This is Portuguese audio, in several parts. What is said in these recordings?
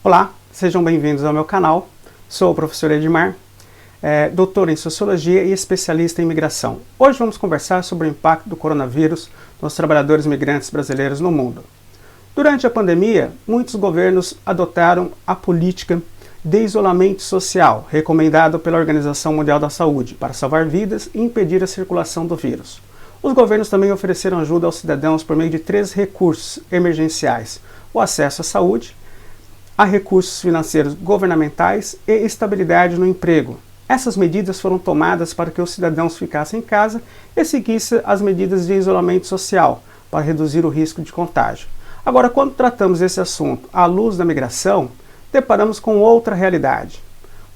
Olá, sejam bem-vindos ao meu canal. Sou o professor Edmar, doutor em Sociologia e especialista em imigração. Hoje vamos conversar sobre o impacto do coronavírus nos trabalhadores migrantes brasileiros no mundo. Durante a pandemia, muitos governos adotaram a política de isolamento social, recomendado pela Organização Mundial da Saúde, para salvar vidas e impedir a circulação do vírus. Os governos também ofereceram ajuda aos cidadãos por meio de 3 recursos emergenciais: o acesso à saúde, a recursos financeiros governamentais e estabilidade no emprego. Essas medidas foram tomadas para que os cidadãos ficassem em casa e seguissem as medidas de isolamento social, para reduzir o risco de contágio. Agora, quando tratamos esse assunto à luz da migração, deparamos com outra realidade.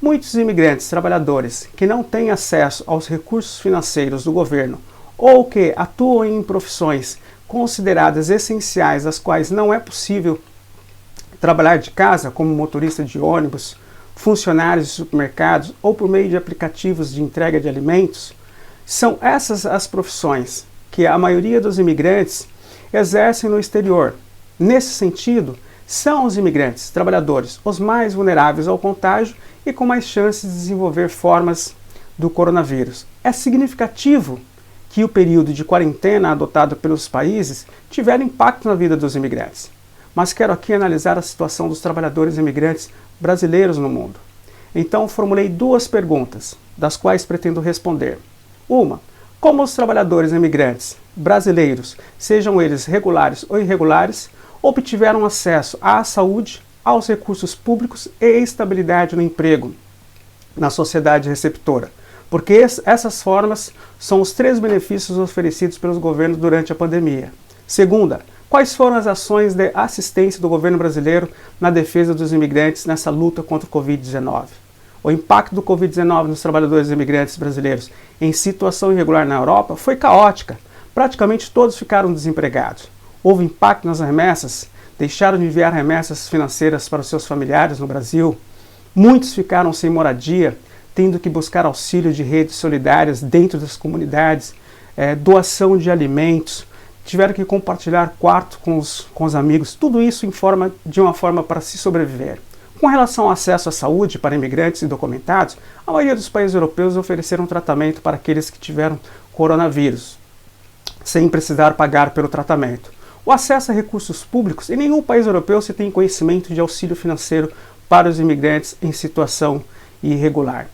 Muitos imigrantes trabalhadores que não têm acesso aos recursos financeiros do governo ou que atuam em profissões consideradas essenciais, as quais não é possível trabalhar de casa, como motorista de ônibus, funcionários de supermercados ou por meio de aplicativos de entrega de alimentos, são essas as profissões que a maioria dos imigrantes exercem no exterior. Nesse sentido, são os imigrantes trabalhadores os mais vulneráveis ao contágio e com mais chances de desenvolver formas do coronavírus. É significativo que o período de quarentena adotado pelos países tiver impacto na vida dos imigrantes. Mas quero aqui analisar a situação dos trabalhadores imigrantes brasileiros no mundo. Então formulei 2 perguntas, das quais pretendo responder. Uma: como os trabalhadores imigrantes brasileiros, sejam eles regulares ou irregulares, obtiveram acesso à saúde, aos recursos públicos e estabilidade no emprego na sociedade receptora? Porque essas formas são os 3 benefícios oferecidos pelos governos durante a pandemia. Segunda: quais foram as ações de assistência do governo brasileiro na defesa dos imigrantes nessa luta contra o Covid-19? O impacto do Covid-19 nos trabalhadores imigrantes brasileiros em situação irregular na Europa foi caótica. Praticamente todos ficaram desempregados. Houve impacto nas remessas, deixaram de enviar remessas financeiras para os seus familiares no Brasil. Muitos ficaram sem moradia, tendo que buscar auxílio de redes solidárias dentro das comunidades, doação de alimentos, tiveram que compartilhar quarto com os amigos, tudo isso de uma forma para se sobreviver. Com relação ao acesso à saúde para imigrantes indocumentados, a maioria dos países europeus ofereceram tratamento para aqueles que tiveram coronavírus, sem precisar pagar pelo tratamento. O acesso a recursos públicos, em nenhum país europeu se tem conhecimento de auxílio financeiro para os imigrantes em situação irregular.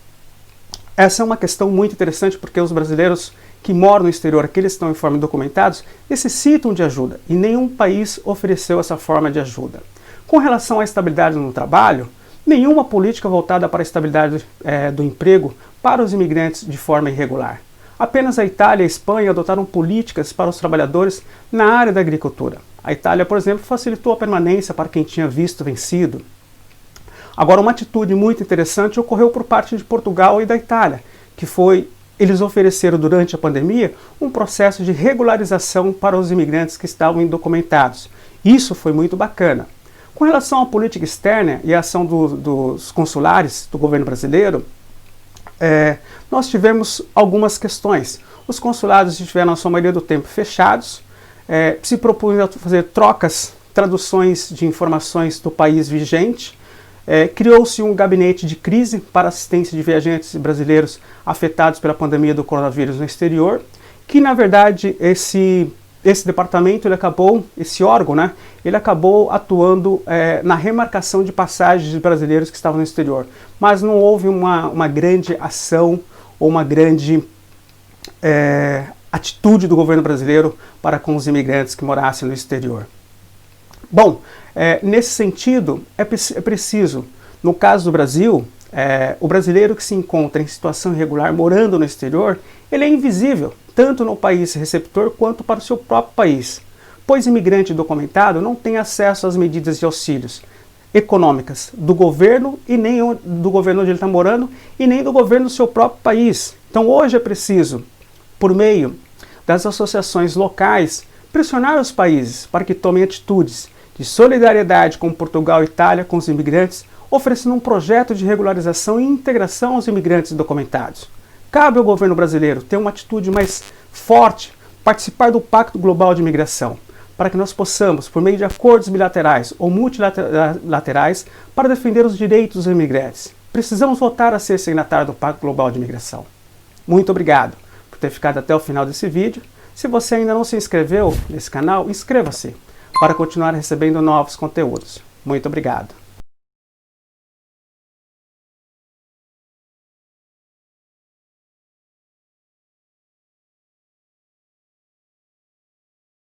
Essa é uma questão muito interessante porque os brasileiros que moram no exterior, aqueles que estão em forma de documentados, necessitam de ajuda e nenhum país ofereceu essa forma de ajuda. Com relação à estabilidade no trabalho, nenhuma política voltada para a estabilidade do emprego para os imigrantes de forma irregular. Apenas a Itália e a Espanha adotaram políticas para os trabalhadores na área da agricultura. A Itália, por exemplo, facilitou a permanência para quem tinha visto vencido. Agora, uma atitude muito interessante ocorreu por parte de Portugal e da Itália, que foi: eles ofereceram durante a pandemia um processo de regularização para os imigrantes que estavam indocumentados. Isso foi muito bacana. Com relação à política externa e à ação dos consulares do governo brasileiro, nós tivemos algumas questões. Os consulados estiveram, na sua maioria do tempo, fechados, se propunham a fazer traduções de informações do país vigente. Criou-se um gabinete de crise para assistência de viajantes brasileiros afetados pela pandemia do coronavírus no exterior, que na verdade esse departamento, esse órgão, ele acabou atuando na remarcação de passagens de brasileiros que estavam no exterior, mas não houve uma grande ação ou uma grande atitude do governo brasileiro para com os imigrantes que morassem no exterior. Bom, nesse sentido, é preciso, no caso do Brasil, o brasileiro que se encontra em situação irregular morando no exterior, ele é invisível, tanto no país receptor quanto para o seu próprio país, pois imigrante documentado não tem acesso às medidas de auxílios econômicas do governo e nem do governo onde ele está morando e nem do governo do seu próprio país. Então hoje é preciso, por meio das associações locais, pressionar os países para que tomem atitudes de solidariedade com Portugal e Itália com os imigrantes, oferecendo um projeto de regularização e integração aos imigrantes documentados. Cabe ao governo brasileiro ter uma atitude mais forte, participar do Pacto Global de Imigração, para que nós possamos, por meio de acordos bilaterais ou multilaterais, para defender os direitos dos imigrantes. Precisamos voltar a ser signatário do Pacto Global de Imigração. Muito obrigado por ter ficado até o final desse vídeo. Se você ainda não se inscreveu nesse canal, inscreva-se para continuar recebendo novos conteúdos. Muito obrigado.